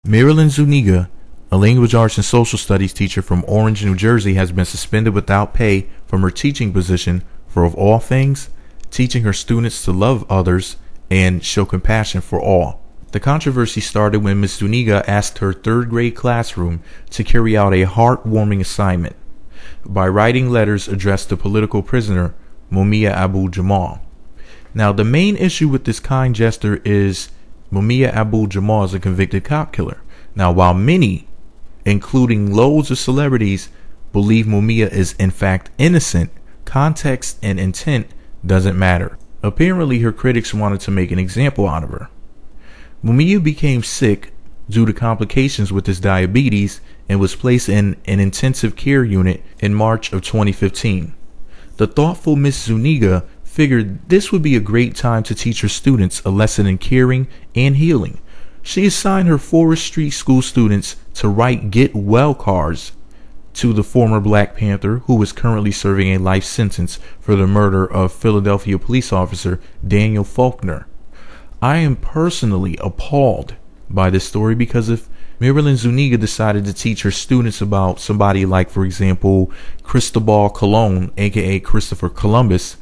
Marilyn Zuniga, a language arts and social studies teacher from Orange, New Jersey, has been suspended without pay from her teaching position for, of all things, teaching her students to love others and show compassion for all. The controversy started when Ms. Zuniga asked her third grade classroom to carry out a heartwarming assignment by writing letters addressed to political prisoner Mumia Abu-Jamal. Now, the main issue with this kind gesture is Mumia Abu-Jamal is a convicted cop killer. Now, while many, including loads of celebrities, believe Mumia is in fact innocent, context and intent doesn't matter. Apparently, her critics wanted to make an example out of her. Mumia became sick due to complications with his diabetes and was placed in an intensive care unit in March of 2015. The thoughtful Miss Zuniga figured this would be a great time to teach her students a lesson in caring and healing. She assigned her Forest Street school students to write get well cards to the former Black Panther, who is currently serving a life sentence for the murder of Philadelphia police officer Daniel Faulkner. I am personally appalled by this story, because if Marilyn Zuniga decided to teach her students about somebody like, for example, Cristobal Colon, aka Christopher Columbus,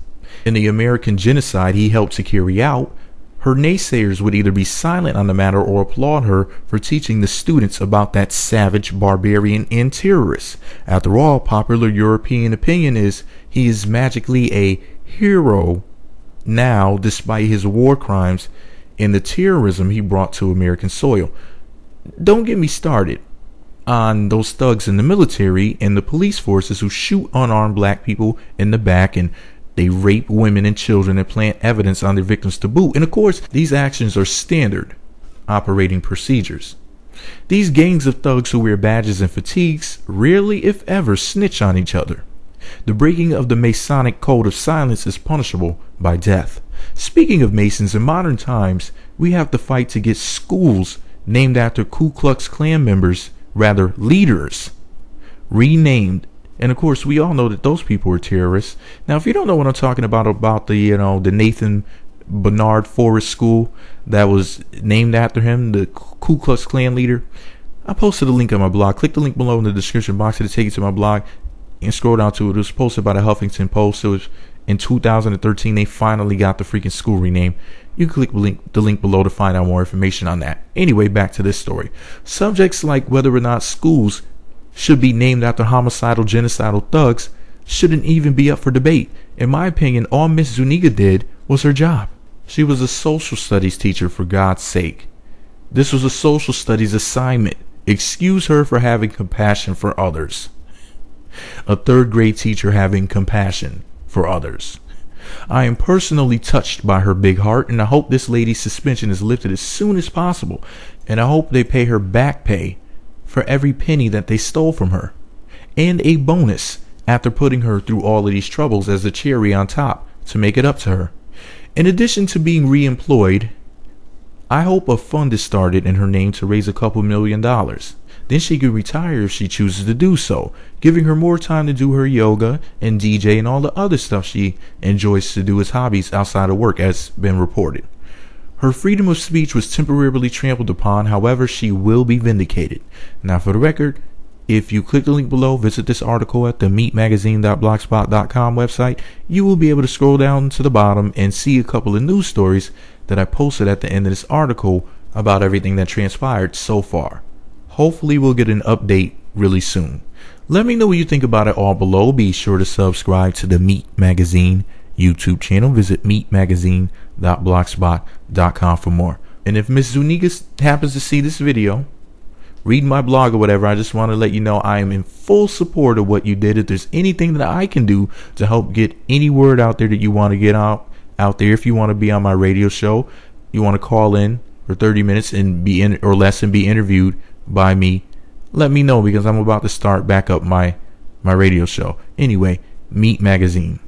in the American genocide he helped to carry out, her naysayers would either be silent on the matter or applaud her for teaching the students about that savage, barbarian, and terrorist. After all, popular European opinion is he is magically a hero now, despite his war crimes and the terrorism he brought to American soil. Don't get me started on those thugs in the military and the police forces who shoot unarmed black people in the back, and they rape women and children and plant evidence on their victims to boot. And of course, these actions are standard operating procedures. These gangs of thugs who wear badges and fatigues rarely, if ever, snitch on each other. The breaking of the Masonic code of silence is punishable by death. Speaking of Masons, in modern times, we have to fight to get schools named after Ku Klux Klan members, rather leaders, renamed. And of course, we all know that those people were terrorists. Now, if you don't know what I'm talking about the Nathan Bernard Forrest School that was named after him, the Ku Klux Klan leader, I posted a link on my blog. Click the link below in the description box to take you to my blog and scroll down to it. It was posted by the Huffington Post. It was in 2013. They finally got the freaking school renamed. You can click the link below to find out more information on that. Anyway, back to this story. Subjects like whether or not schools should be named after homicidal, genocidal thugs shouldn't even be up for debate. In my opinion, all Miss Zuniga did was her job. She was a social studies teacher, for God's sake. This was a social studies assignment. Excuse her for having compassion for others. A third grade teacher having compassion for others. I am personally touched by her big heart, and I hope this lady's suspension is lifted as soon as possible. And I hope they pay her back pay for every penny that they stole from her, and a bonus after putting her through all of these troubles as a cherry on top to make it up to her. In addition to being re-employed, I hope a fund is started in her name to raise a couple $1 million. Then she could retire if she chooses to do so, giving her more time to do her yoga and DJ and all the other stuff she enjoys to do as hobbies outside of work, as been reported. Her freedom of speech was temporarily trampled upon, however, she will be vindicated. Now, for the record, if you click the link below, visit this article at the meetmagazine.blogspot.com website, you will be able to scroll down to the bottom and see a couple of news stories that I posted at the end of this article about everything that transpired so far. Hopefully, we'll get an update really soon. Let me know what you think about it all below. Be sure to subscribe to the Meet Magazine YouTube channel. Visit meetmagazine.blogspot.com for more. And if Miss Zuniga happens to see this video, read my blog or whatever, I just want to let you know I am in full support of what you did. If there's anything that I can do to help get any word out there that you want to get out there, if you want to be on my radio show, you want to call in for 30 minutes and be in or less and be interviewed by me, let me know, because I'm about to start back up my radio show. Anyway, Meet Magazine.